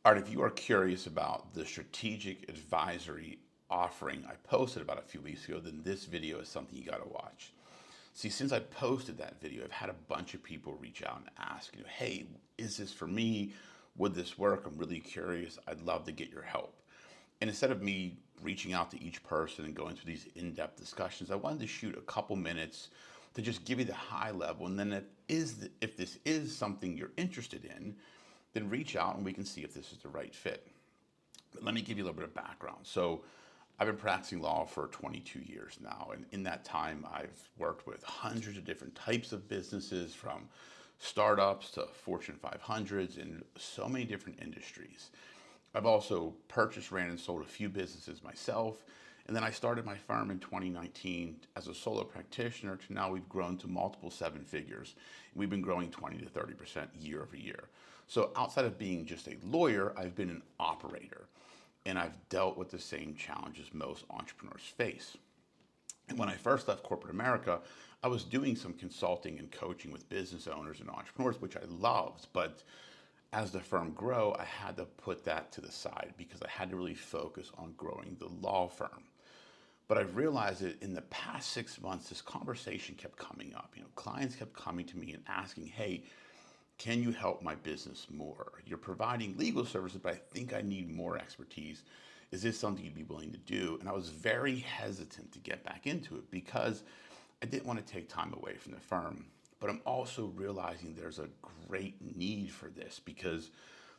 All right, if you are curious about the strategic advisory offering I posted about a few weeks ago, then this video is something you got to watch. See, since I posted that video, I've had a bunch of people reach out and ask, hey, is this for me? Would this work? I'm really curious. I'd love to get your help. And instead of me reaching out to each person and going through these in-depth discussions, I wanted to shoot a couple minutes to just give you the high level. And then if this is something you're interested in, then reach out and we can see if this is the right fit. But let me give you a little bit of background. So I've been practicing law for 22 years now, and in that time, I've worked with hundreds of different types of businesses, from startups to Fortune 500s in so many different industries. I've also purchased, ran, and sold a few businesses myself, and then I started my firm in 2019 as a solo practitioner to now we've grown to multiple seven figures. We've been growing 20 to 30% year over year. So outside of being just a lawyer, I've been an operator, and I've dealt with the same challenges most entrepreneurs face. And when I first left corporate America, I was doing some consulting and coaching with business owners and entrepreneurs, which I loved. But as the firm grew, I had to put that to the side because I had to really focus on growing the law firm. But I've realized that in the past 6 months, this conversation kept coming up. Clients kept coming to me and asking, hey, can you help my business more? You're providing legal services, but I think I need more expertise. Is this something you'd be willing to do? And I was very hesitant to get back into it because I didn't want to take time away from the firm. But I'm also realizing there's a great need for this because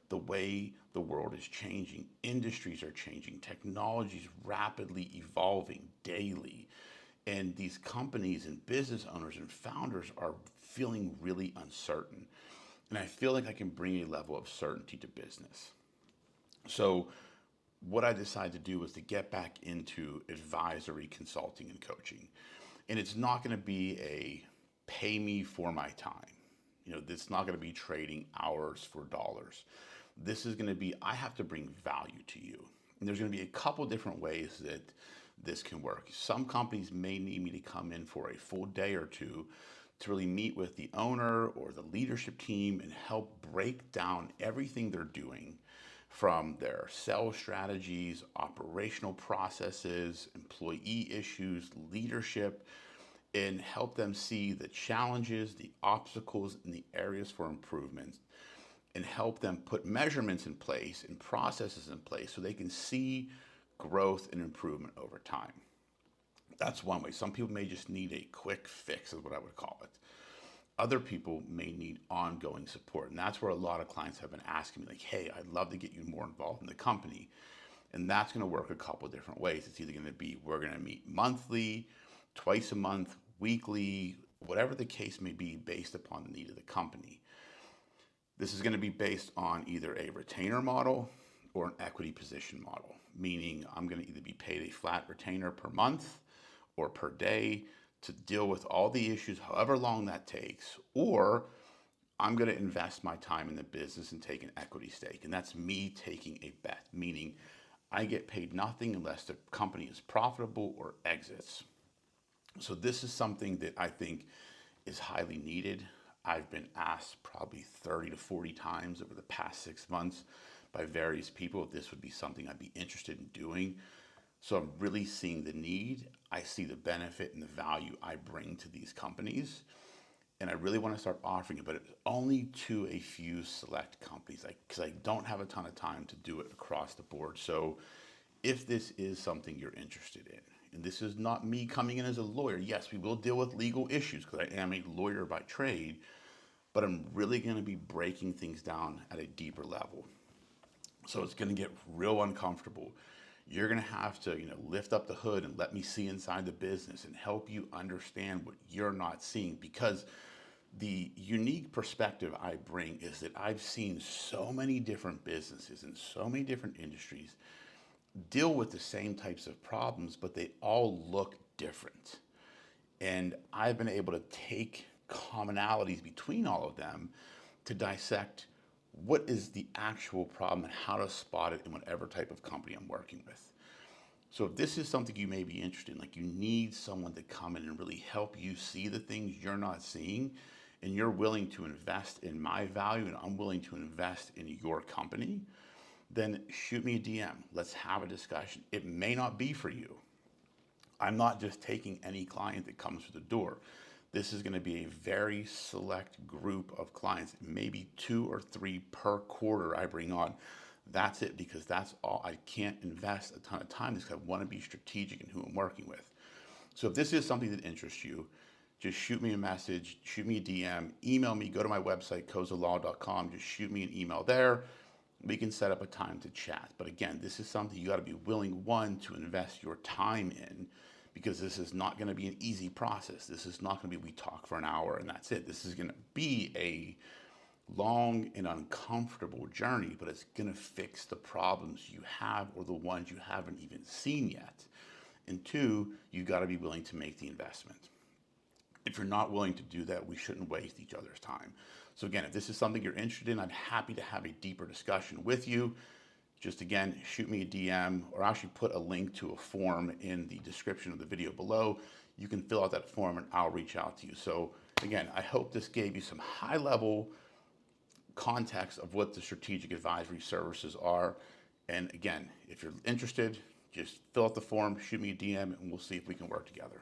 the way the world is changing, industries are changing, technology is rapidly evolving daily. And these companies and business owners and founders are feeling really uncertain. And I feel like I can bring a level of certainty to business. So what I decided to do was to get back into advisory consulting and coaching. And it's not going to be a pay me for my time. It's not going to be trading hours for dollars. This is going to be, I have to bring value to you. And there's going to be a couple different ways that this can work. Some companies may need me to come in for a full day or two to really meet with the owner or the leadership team and help break down everything they're doing, from their sales strategies, operational processes, employee issues, leadership, and help them see the challenges, the obstacles, and the areas for improvement, and help them put measurements in place and processes in place so they can see growth and improvement over time. That's one way. Some people may just need a quick fix, is what I would call it. Other people may need ongoing support. And that's where a lot of clients have been asking me, like, hey, I'd love to get you more involved in the company. And that's going to work a couple of different ways. It's either going to be we're going to meet monthly, twice a month, weekly, whatever the case may be, based upon the need of the company. This is going to be based on either a retainer model or an equity position model, meaning I'm going to either be paid a flat retainer per month or per day to deal with all the issues, however long that takes, or I'm going to invest my time in the business and take an equity stake. And that's me taking a bet, meaning I get paid nothing unless the company is profitable or exits. So this is something that I think is highly needed. I've been asked probably 30 to 40 times over the past 6 months by various people if this would be something I'd be interested in doing. So I'm really seeing the need. I see the benefit and the value I bring to these companies. And I really want to start offering it, but it's only to a few select companies, because I don't have a ton of time to do it across the board. So if this is something you're interested in, and this is not me coming in as a lawyer, yes, we will deal with legal issues because I am a lawyer by trade, but I'm really going to be breaking things down at a deeper level. So it's going to get real uncomfortable. You're going to have to, lift up the hood and let me see inside the business and help you understand what you're not seeing, because the unique perspective I bring is that I've seen so many different businesses in so many different industries deal with the same types of problems, but they all look different. And I've been able to take commonalities between all of them to dissect what is the actual problem and how to spot it in whatever type of company I'm working with. So if this is something you may be interested in, like you need someone to come in and really help you see the things you're not seeing, and you're willing to invest in my value and I'm willing to invest in your company, then shoot me a DM. Let's have a discussion. It may not be for you. I'm not just taking any client that comes through the door. This is going to be a very select group of clients, maybe 2 or 3 per quarter I bring on. That's it, because that's all. I can't invest a ton of time because I want to be strategic in who I'm working with. So if this is something that interests you, just shoot me a message, shoot me a DM, email me, go to my website, kozalaw.com, just shoot me an email there. We can set up a time to chat. But again, this is something you got to be willing, one, to invest your time in, because this is not going to be an easy process. This is not going to be we talk for an hour and that's it. This is going to be a long and uncomfortable journey, but it's going to fix the problems you have or the ones you haven't even seen yet. And two, you got to be willing to make the investment. If you're not willing to do that, we shouldn't waste each other's time. So again, if this is something you're interested in, I'm happy to have a deeper discussion with you. Just again, shoot me a DM, or actually put a link to a form in the description of the video below. You can fill out that form and I'll reach out to you. So again, I hope this gave you some high level context of what the strategic advisory services are. And again, if you're interested, just fill out the form, shoot me a DM, and we'll see if we can work together.